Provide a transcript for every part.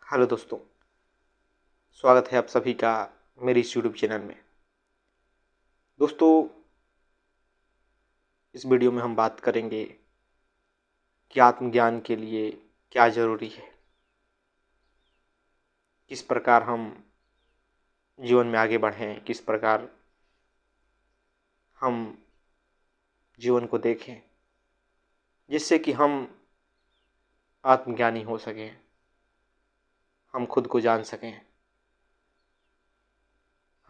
Hello दोस्तों, स्वागत है आप सभी का मेरे इस यूट्यूब चैनल में। दोस्तों, इस वीडियो में हम बात करेंगे कि आत्मज्ञान के लिए क्या ज़रूरी है, किस प्रकार हम जीवन में आगे बढ़ें, किस प्रकार हम जीवन को देखें जिससे कि हम आत्मज्ञानी हो सकें, हम खुद को जान सकें,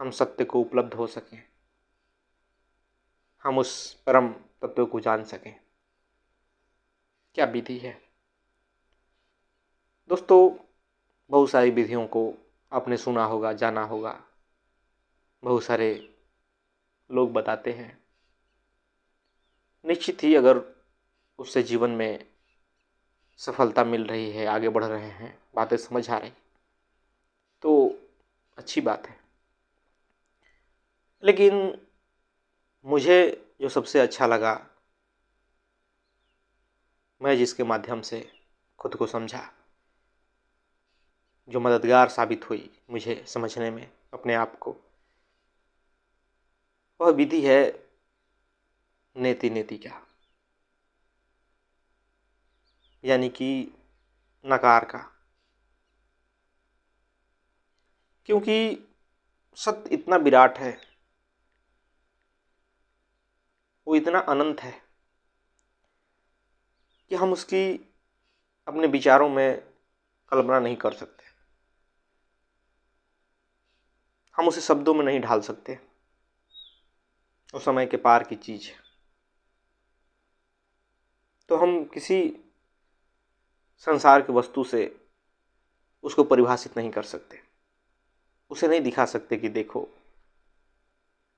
हम सत्य को उपलब्ध हो सकें, हम उस परम तत्व को जान सकें। क्या विधि है दोस्तों? बहुत सारी विधियों को आपने सुना होगा, जाना होगा, बहुत सारे लोग बताते हैं। निश्चित ही अगर उससे जीवन में सफलता मिल रही है, आगे बढ़ रहे हैं, बातें समझ आ रही, तो अच्छी बात है। लेकिन मुझे जो सबसे अच्छा लगा, मैं जिसके माध्यम से खुद को समझा, जो मददगार साबित हुई मुझे समझने में अपने आप को, वह विधि है नेति नेति का, यानी कि नकार का। क्योंकि सत्य इतना विराट है, वो इतना अनंत है कि हम उसकी अपने विचारों में कल्पना नहीं कर सकते, हम उसे शब्दों में नहीं ढाल सकते। वो समय के पार की चीज है। तो हम किसी संसार की वस्तु से उसको परिभाषित नहीं कर सकते, उसे नहीं दिखा सकते कि देखो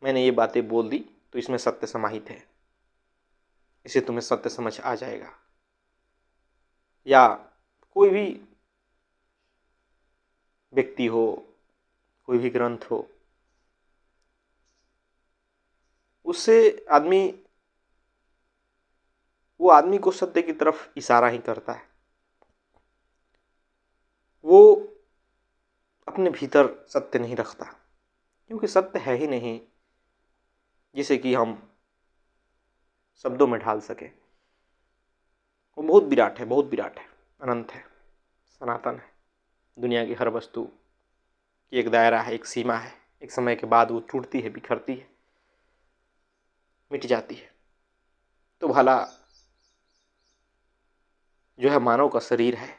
मैंने ये बातें बोल दी तो इसमें सत्य समाहित है, इसे तुम्हें सत्य समझ आ जाएगा। या कोई भी व्यक्ति हो, कोई भी ग्रंथ हो, उससे वो आदमी को सत्य की तरफ इशारा ही करता है। वो अपने भीतर सत्य नहीं रखता, क्योंकि सत्य है ही नहीं जिसे कि हम शब्दों में ढाल सके। वो बहुत विराट है, बहुत विराट है, अनंत है, सनातन है। दुनिया की हर वस्तु की एक दायरा है, एक सीमा है। एक समय के बाद वो टूटती है, बिखरती है, मिट जाती है। तो भला जो है मानव का शरीर है,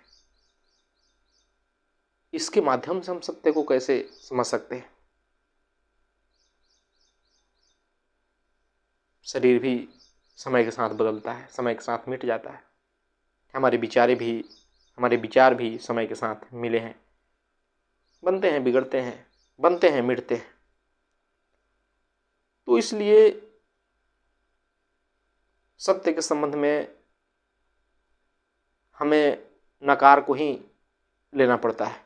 इसके माध्यम से हम सत्य को कैसे समझ सकते हैं? शरीर भी समय के साथ बदलता है, समय के साथ मिट जाता है। हमारे विचार भी समय के साथ मिले हैं, बनते हैं, बिगड़ते हैं, बनते हैं, मिटते हैं। तो इसलिए सत्य के संबंध में हमें नकार को ही लेना पड़ता है।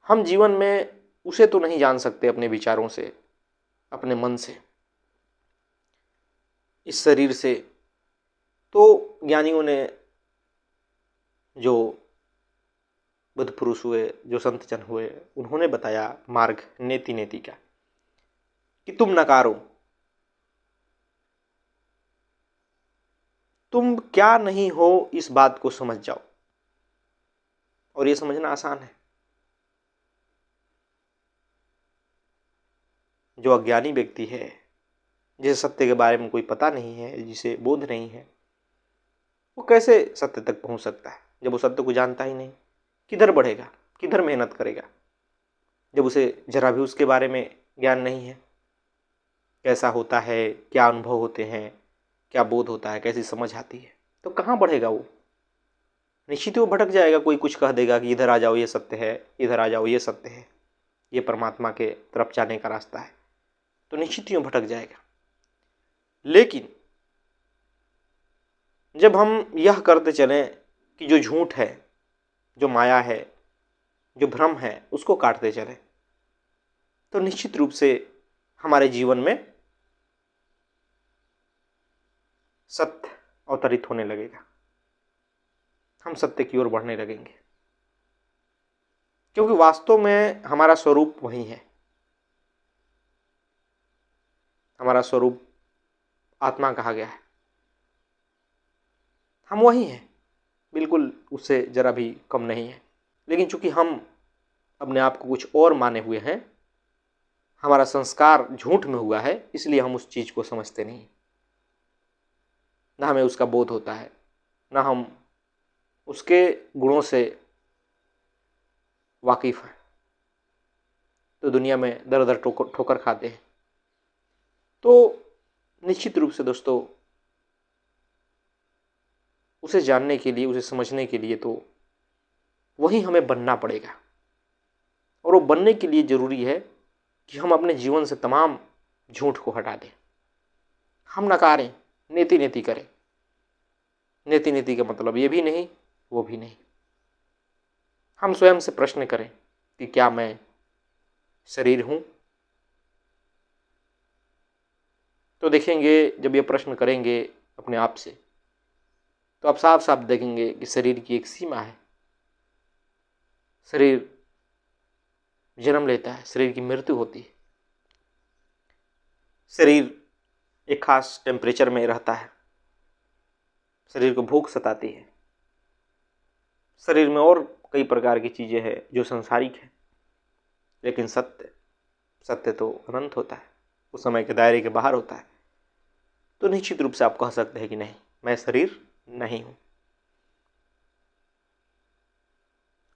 हम जीवन में उसे तो नहीं जान सकते अपने विचारों से, अपने मन से, इस शरीर से। तो ज्ञानियों ने, जो बुद्ध पुरुष हुए, जो संत जन हुए, उन्होंने बताया मार्ग नेति नेति का, कि तुम नकारो, तुम क्या नहीं हो इस बात को समझ जाओ। और ये समझना आसान है। जो अज्ञानी व्यक्ति है, जिसे सत्य के बारे में कोई पता नहीं है, जिसे बोध नहीं है, वो कैसे सत्य तक पहुंच सकता है जब वो सत्य को जानता ही नहीं? किधर बढ़ेगा, किधर मेहनत करेगा जब उसे जरा भी उसके बारे में ज्ञान नहीं है? कैसा होता है, क्या अनुभव होते हैं, क्या बोध होता है, कैसी समझ आती है, तो कहाँ बढ़ेगा वो? निश्चित ही वो भटक जाएगा। कोई कुछ कह देगा कि इधर आ जाओ ये सत्य है, इधर आ जाओ ये सत्य है, ये परमात्मा के तरफ जाने का रास्ता है, तो निश्चित ही वो भटक जाएगा। लेकिन जब हम यह करते चलें कि जो झूठ है, जो माया है, जो भ्रम है, उसको काटते चलें, तो निश्चित रूप से हमारे जीवन में सत्य अवतरित होने लगेगा। हम सत्य की ओर बढ़ने लगेंगे, क्योंकि वास्तव में हमारा स्वरूप वही है। हमारा स्वरूप आत्मा कहा गया है, हम वही हैं, बिल्कुल उससे जरा भी कम नहीं है। लेकिन चूंकि हम अपने आप को कुछ और माने हुए हैं, हमारा संस्कार झूठ में हुआ है, इसलिए हम उस चीज को समझते नहीं, ना हमें उसका बोध होता है, ना हम उसके गुणों से वाकिफ हैं। तो दुनिया में दर दर ठोकर खाते हैं। तो निश्चित रूप से दोस्तों, उसे जानने के लिए, उसे समझने के लिए तो वही हमें बनना पड़ेगा। और वो बनने के लिए जरूरी है कि हम अपने जीवन से तमाम झूठ को हटा दें, हम नकारें, नेति नेति करें। नेति नेति का मतलब ये भी नहीं, वो भी नहीं। हम स्वयं से प्रश्न करें कि क्या मैं शरीर हूं? तो देखेंगे, जब ये प्रश्न करेंगे अपने आप से, तो आप साफ साफ देखेंगे कि शरीर की एक सीमा है। शरीर जन्म लेता है, शरीर की मृत्यु होती है। शरीर एक खास टेम्परेचर में रहता है, शरीर को भूख सताती है। शरीर में और कई प्रकार की चीजें हैं जो संसारिक है, लेकिन सत्य तो अनंत होता है, उस समय के दायरे के बाहर होता है। तो निश्चित रूप से आप कह सकते हैं कि नहीं, मैं शरीर नहीं हूं।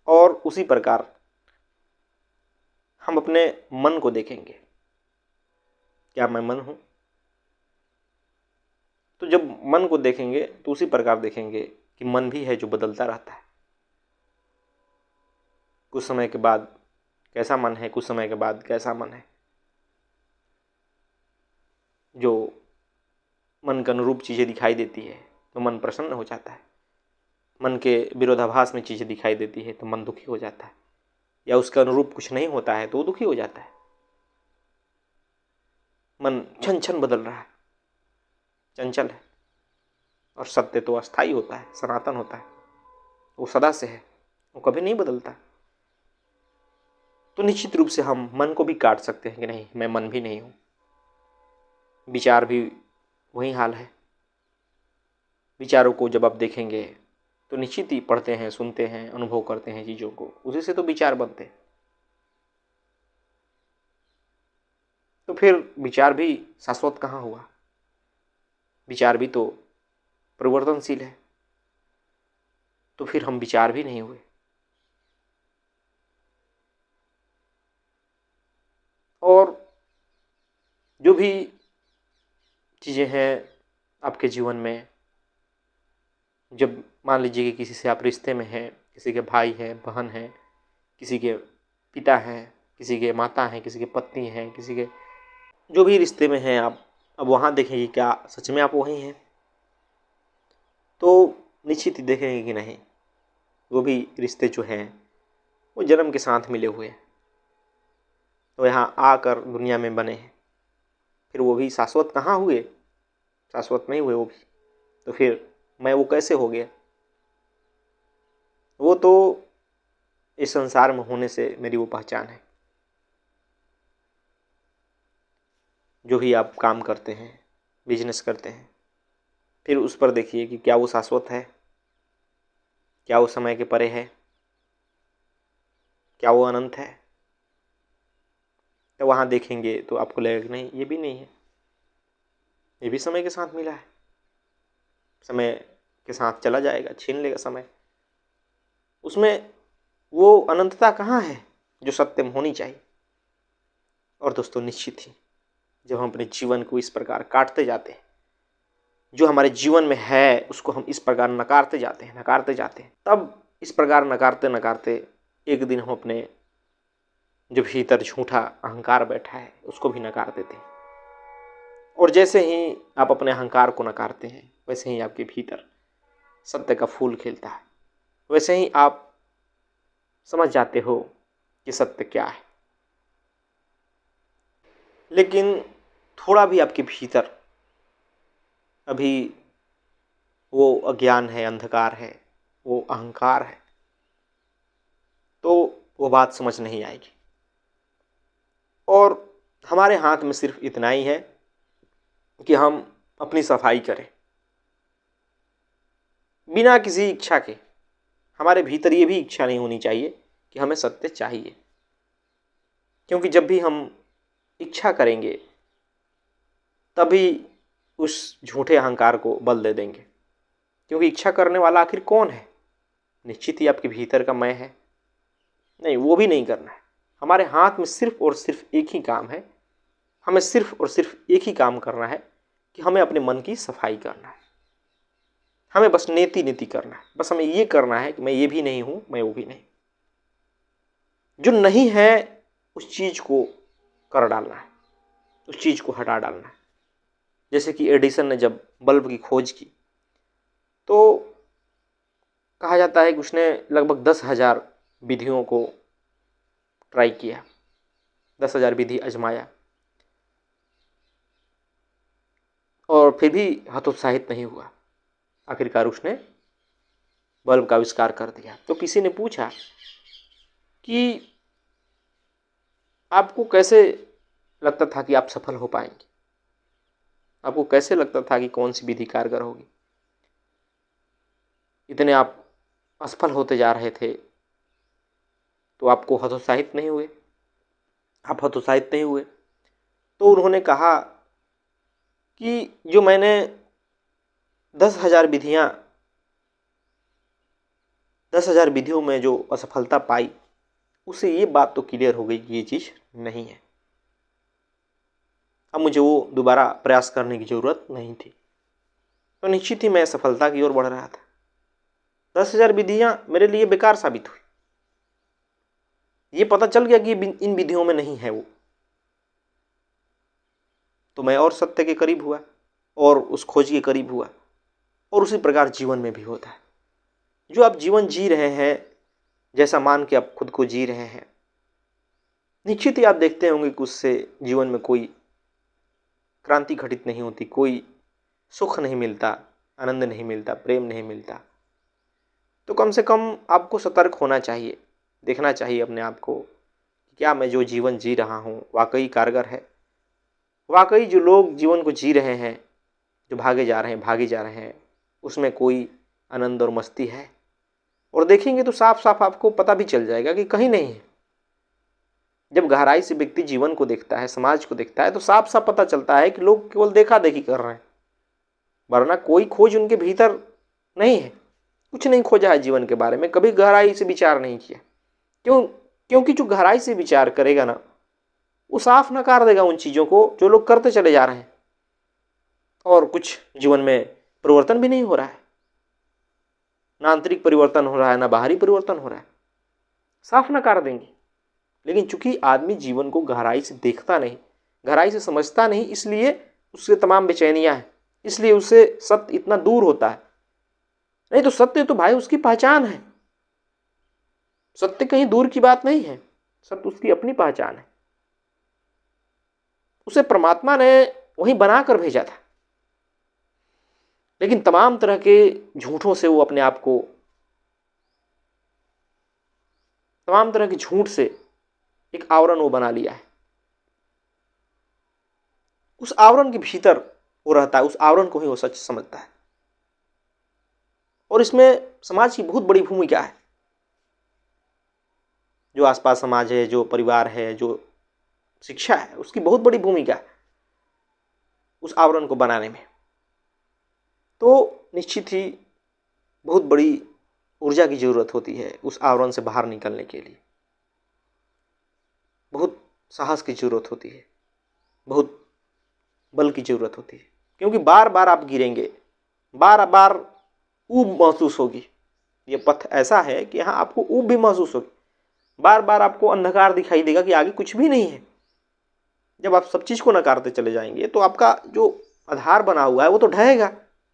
और उसी प्रकार हम अपने मन को देखेंगे, क्या मैं मन हूं? तो जब मन को देखेंगे तो उसी प्रकार देखेंगे कि मन भी है जो बदलता रहता है। कुछ समय के बाद कैसा मन है, कुछ समय के बाद कैसा मन है। जो मन के अनुरूप चीजें दिखाई देती है तो मन प्रसन्न हो जाता है, मन के विरोधाभास में चीजें दिखाई देती है तो मन दुखी हो जाता है, या उसके अनुरूप कुछ नहीं होता है तो वो दुखी हो जाता है। मन क्षण क्षण बदल रहा है, चंचल है। और सत्य तो अस्थाई होता है, सनातन होता है, वो सदा से है, वो कभी नहीं बदलता। तो निश्चित रूप से हम मन को भी काट सकते हैं कि नहीं, मैं मन भी नहीं हूं। विचार भी वही हाल है। विचारों को जब आप देखेंगे तो निश्चित ही पढ़ते हैं, सुनते हैं, अनुभव करते हैं चीजों को, उसी से तो विचार बनते हैं। तो फिर विचार भी शाश्वत कहाँ हुआ? विचार भी तो परिवर्तनशील है। तो फिर हम विचार भी नहीं हुए। और जो भी चीजें हैं आपके जीवन में, जब मान लीजिए कि किसी से आप रिश्ते में हैं, किसी के भाई हैं, बहन हैं, किसी के पिता हैं, किसी के माता हैं, किसी के पत्नी हैं, किसी के जो भी रिश्ते में हैं आप, अब वहाँ देखेंगे क्या सच में आप वही हैं? तो निश्चित ही देखेंगे कि नहीं, वो भी रिश्ते जो हैं वो जन्म के साथ मिले हुए हैं, तो यहाँ आकर दुनिया में बने हैं। फिर वो भी शाश्वत कहाँ हुए? शाश्वत नहीं हुए वो भी। तो फिर मैं वो कैसे हो गया? वो तो इस संसार में होने से मेरी वो पहचान है। जो भी आप काम करते हैं, बिजनेस करते हैं, फिर उस पर देखिए कि क्या वो शाश्वत है, क्या वो समय के परे है, क्या वो अनंत है। तो वहाँ देखेंगे तो आपको लगेगा कि नहीं, ये भी नहीं है, ये भी समय के साथ मिला है, समय के साथ चला जाएगा, छीन लेगा समय। उसमें वो अनंतता कहाँ है जो सत्य में होनी चाहिए? और दोस्तों निश्चित ही जब हम अपने जीवन को इस प्रकार काटते जाते हैं, जो हमारे जीवन में है उसको हम इस प्रकार नकारते जाते हैं, तब इस प्रकार नकारते नकारते एक दिन हम अपने जो भीतर झूठा अहंकार बैठा है उसको भी नकार देते हैं। और जैसे ही आप अपने अहंकार को नकारते हैं, वैसे ही आपके भीतर सत्य का फूल खिलता है, वैसे ही आप समझ जाते हो कि सत्य क्या है। लेकिन थोड़ा भी आपके भीतर अभी वो अज्ञान है, अंधकार है, वो अहंकार है, तो वो बात समझ नहीं आएगी। और हमारे हाथ में सिर्फ इतना ही है कि हम अपनी सफाई करें बिना किसी इच्छा के। हमारे भीतर ये भी इच्छा नहीं होनी चाहिए कि हमें सत्य चाहिए, क्योंकि जब भी हम इच्छा करेंगे तभी उस झूठे अहंकार को बल दे देंगे। क्योंकि इच्छा करने वाला आखिर कौन है? निश्चित ही आपके भीतर का मैं है। नहीं, वो भी नहीं करना है। हमारे हाथ में सिर्फ और सिर्फ एक ही काम है, हमें सिर्फ और सिर्फ एक ही काम करना है कि हमें अपने मन की सफाई करना है। हमें बस नेति नीति करना है। बस हमें ये करना है कि मैं ये भी नहीं हूं, मैं वो भी नहीं। जो नहीं है उस चीज को कर डालना है, उस चीज को हटा डालना है। जैसे कि एडिसन ने जब बल्ब की खोज की तो कहा जाता है कि उसने लगभग 10,000 विधियों को ट्राई किया, 10,000 विधि आजमाया और फिर भी हतोत्साहित नहीं हुआ। आखिरकार उसने बल्ब का आविष्कार कर दिया। तो किसी ने पूछा कि आपको कैसे लगता था कि आप सफल हो पाएंगे? आपको कैसे लगता था कि कौन सी विधि कारगर होगी? इतने आप असफल होते जा रहे थे तो आपको हतोत्साहित नहीं हुए? आप हतोत्साहित नहीं हुए? तो उन्होंने कहा कि जो मैंने 10,000 विधियां, 10,000 विधियों में जो असफलता पाई, उससे ये बात तो क्लियर हो गई कि ये चीज़ नहीं है। अब मुझे वो दोबारा प्रयास करने की ज़रूरत नहीं थी। तो निश्चित ही मैं सफलता की ओर बढ़ रहा था। 10,000 विधियां मेरे लिए बेकार साबित हुई। ये पता चल गया कि इन विधियों में नहीं है वो। तो मैं और सत्य के करीब हुआ और उस खोज के करीब हुआ। और उसी प्रकार जीवन में भी होता है। जो आप जीवन जी रहे हैं, जैसा मान के आप खुद को जी रहे हैं, निश्चित ही आप देखते होंगे कि उससे जीवन में कोई क्रांति घटित नहीं होती, कोई सुख नहीं मिलता, आनंद नहीं मिलता, प्रेम नहीं मिलता। तो कम से कम आपको सतर्क होना चाहिए, देखना चाहिए अपने आप को, क्या मैं जो जीवन जी रहा हूँ वाकई कारगर है? वाकई जो लोग जीवन को जी रहे हैं, जो भागे जा रहे हैं, उसमें कोई आनंद और मस्ती है? और देखेंगे तो साफ साफ आपको पता भी चल जाएगा कि कहीं नहीं है। जब गहराई से व्यक्ति जीवन को देखता है, समाज को देखता है, तो साफ साफ पता चलता है कि लोग केवल देखा देखी कर रहे हैं, वरना कोई खोज उनके भीतर नहीं है। कुछ नहीं खोजा है जीवन के बारे में, कभी गहराई से विचार नहीं किया। क्योंकि जो गहराई से विचार करेगा ना, वो साफ नकार देगा उन चीज़ों को जो लोग करते चले जा रहे हैं, और कुछ जीवन में परिवर्तन भी नहीं हो रहा है। ना आंतरिक परिवर्तन हो रहा है, ना बाहरी परिवर्तन हो रहा है, साफ नकार देंगे। लेकिन चूंकि आदमी जीवन को गहराई से देखता नहीं, गहराई से समझता नहीं, इसलिए उससे तमाम बेचैनियां हैं, इसलिए उससे सत्य इतना दूर होता है। नहीं तो सत्य तो भाई उसकी पहचान है। सत्य कहीं दूर की बात नहीं है, सत्य उसकी अपनी पहचान है। उसे परमात्मा ने वहीं बनाकर भेजा था, लेकिन तमाम तरह के झूठों से वो अपने आप को, तमाम तरह के झूठ से एक आवरण वो बना लिया है। उस आवरण के भीतर वो रहता है, उस आवरण को ही वो सच समझता है। और इसमें समाज की बहुत बड़ी भूमिका है। जो आसपास समाज है, जो परिवार है, जो शिक्षा है, उसकी बहुत बड़ी भूमिका है उस आवरण को बनाने में। तो निश्चित ही बहुत बड़ी ऊर्जा की जरूरत होती है उस आवरण से बाहर निकलने के लिए। बहुत साहस की जरूरत होती है, बहुत बल की जरूरत होती है, क्योंकि बार बार आप गिरेंगे, बार बार ऊब महसूस होगी। ये पथ ऐसा है कि यहाँ आपको ऊब भी महसूस होगी, बार बार आपको अंधकार दिखाई देगा कि आगे कुछ भी नहीं है। जब आप सब चीज़ को नकारते चले जाएंगे तो आपका जो आधार बना हुआ है वो तो ढहेगा।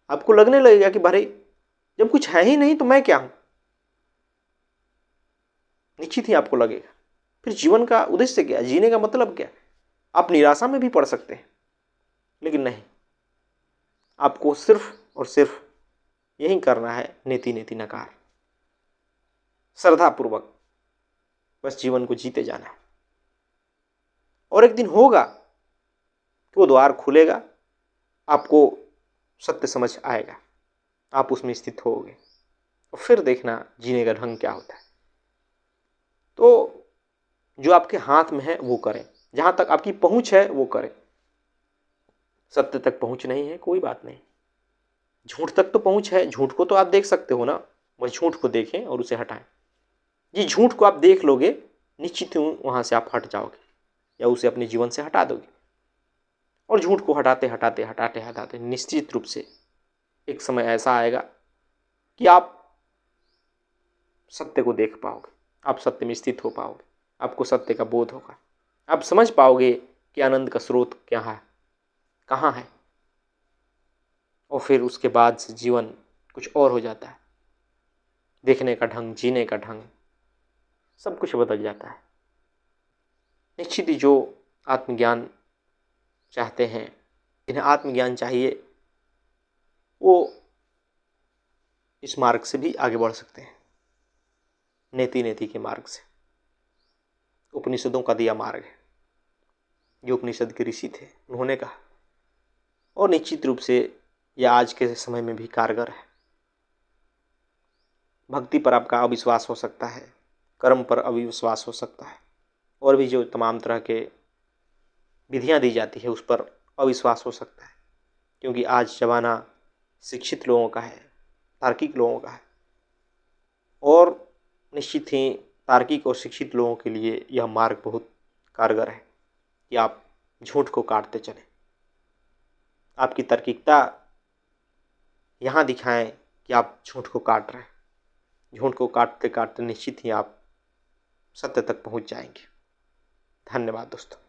आपको लगने लगेगा कि भाई जब कुछ है ही नहीं तो मैं क्या हूं। निश्चित ही आपको लगेगा। फिर जीवन का उद्देश्य क्या है, जीने का मतलब क्या है? आप निराशा में भी पड़ सकते हैं, लेकिन नहीं, आपको सिर्फ और सिर्फ यही करना है, नेति नेति नकार। श्रद्धापूर्वक बस जीवन को जीते जाना है। और एक दिन होगा कि वो द्वार खुलेगा, आपको सत्य समझ आएगा, आप उसमें स्थित होगे और फिर देखना जीने का ढंग क्या होता है। तो जो आपके हाथ में है वो करें, जहाँ तक आपकी पहुँच है वो करें। सत्य तक पहुँच नहीं है, कोई बात नहीं, झूठ तक तो पहुँच है, झूठ को तो आप देख सकते हो ना, वह झूठ को देखें और उसे हटाएं। जी झूठ को आप देख लोगे, निश्चित ही वहाँ से आप हट जाओगे या उसे अपने जीवन से हटा दोगे। और झूठ को हटाते हटाते हटाते हटाते निश्चित रूप से एक समय ऐसा आएगा कि आप सत्य को देख पाओगे, आप सत्य में स्थित हो पाओगे, आपको सत्य का बोध होगा, आप समझ पाओगे कि आनंद का स्रोत क्या है, कहाँ है। और फिर उसके बाद से जीवन कुछ और हो जाता है, देखने का ढंग, जीने का ढंग, सब कुछ बदल जाता है। निश्चित ही जो आत्मज्ञान चाहते हैं, जिन्हें आत्मज्ञान चाहिए, वो इस मार्ग से भी आगे बढ़ सकते हैं, नेति नेति के मार्ग से। उपनिषदों का दिया मार्ग है, जो उपनिषद के ऋषि थे उन्होंने कहा, और निश्चित रूप से यह आज के समय में भी कारगर है। भक्ति पर आपका अविश्वास हो सकता है, कर्म पर अविश्वास हो सकता है, और भी जो तमाम तरह के विधियां दी जाती है उस पर अविश्वास हो सकता है, क्योंकि आज ज़माना शिक्षित लोगों का है, तार्किक लोगों का है। और निश्चित ही तार्किक और शिक्षित लोगों के लिए यह मार्ग बहुत कारगर है कि आप झूठ को काटते चलें। आपकी तार्किकता यहाँ दिखाएं कि आप झूठ को काट रहे हैं। झूठ को काटते काटते निश्चित ही आप सत्य तक पहुँच जाएंगे। धन्यवाद दोस्तों।